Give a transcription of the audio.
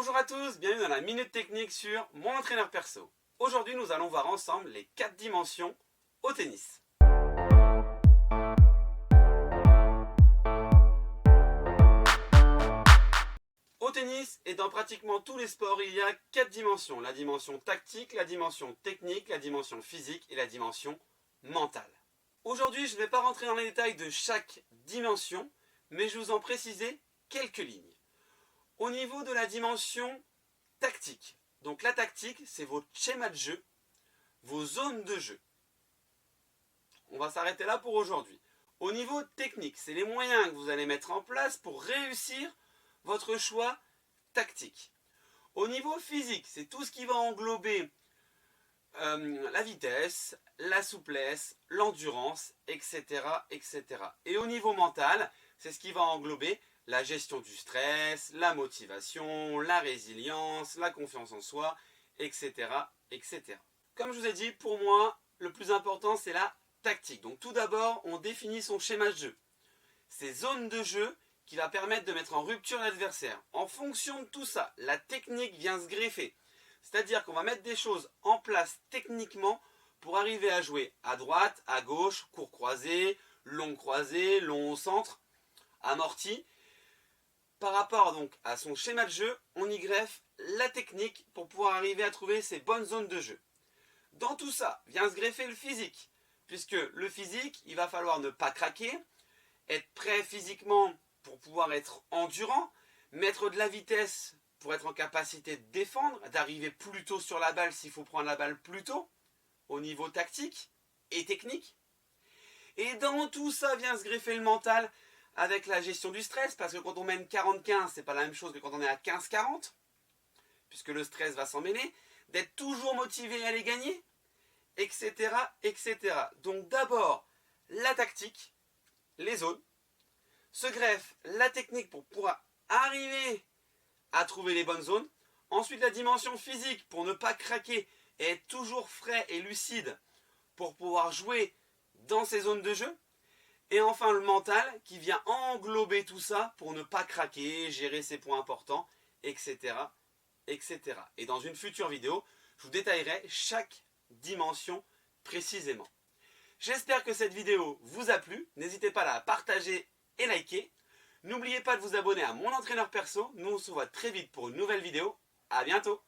Bonjour à tous, bienvenue dans la Minute Technique sur Mon Entraîneur Perso. Aujourd'hui, nous allons voir ensemble les 4 dimensions au tennis. Au tennis et dans pratiquement tous les sports, il y a 4 dimensions. La dimension tactique, la dimension technique, la dimension physique et la dimension mentale. Aujourd'hui, je ne vais pas rentrer dans les détails de chaque dimension, mais je vais vous en préciser quelques lignes. Au niveau de la dimension tactique, donc la tactique, c'est votre schéma de jeu, vos zones de jeu. On va s'arrêter là pour aujourd'hui. Au niveau technique, c'est les moyens que vous allez mettre en place pour réussir votre choix tactique. Au niveau physique, c'est tout ce qui va englober la vitesse, la souplesse, l'endurance, etc., etc. Et au niveau mental, c'est ce qui va englober la gestion du stress, la motivation, la résilience, la confiance en soi, etc., etc. Comme je vous ai dit, pour moi, le plus important, c'est la tactique. Donc tout d'abord, on définit son schéma de jeu. Ces zones de jeu qui va permettre de mettre en rupture l'adversaire. En fonction de tout ça, la technique vient se greffer. C'est-à-dire qu'on va mettre des choses en place techniquement pour arriver à jouer à droite, à gauche, court croisé, long croisé, long au centre, amorti. Par rapport donc à son schéma de jeu, on y greffe la technique pour pouvoir arriver à trouver ses bonnes zones de jeu. Dans tout ça, vient se greffer le physique. Puisque le physique, il va falloir ne pas craquer, être prêt physiquement pour pouvoir être endurant, mettre de la vitesse pour être en capacité de défendre, d'arriver plus tôt sur la balle s'il faut prendre la balle plus tôt, au niveau tactique et technique. Et dans tout ça vient se greffer le mental avec la gestion du stress, parce que quand on mène 40-15, c'est pas la même chose que quand on est à 15-40, puisque le stress va s'en mêler, d'être toujours motivé à les gagner, etc., etc. Donc d'abord, la tactique, les zones, se greffe la technique pour pouvoir arriver à trouver les bonnes zones. Ensuite, la dimension physique pour ne pas craquer et être toujours frais et lucide pour pouvoir jouer dans ces zones de jeu. Et enfin, le mental qui vient englober tout ça pour ne pas craquer, gérer ses points importants, etc., etc. Et dans une future vidéo, je vous détaillerai chaque dimension précisément. J'espère que cette vidéo vous a plu. N'hésitez pas à la partager et liker. N'oubliez pas de vous abonner à Mon Entraîneur Perso. Nous on se voit très vite pour une nouvelle vidéo. À bientôt.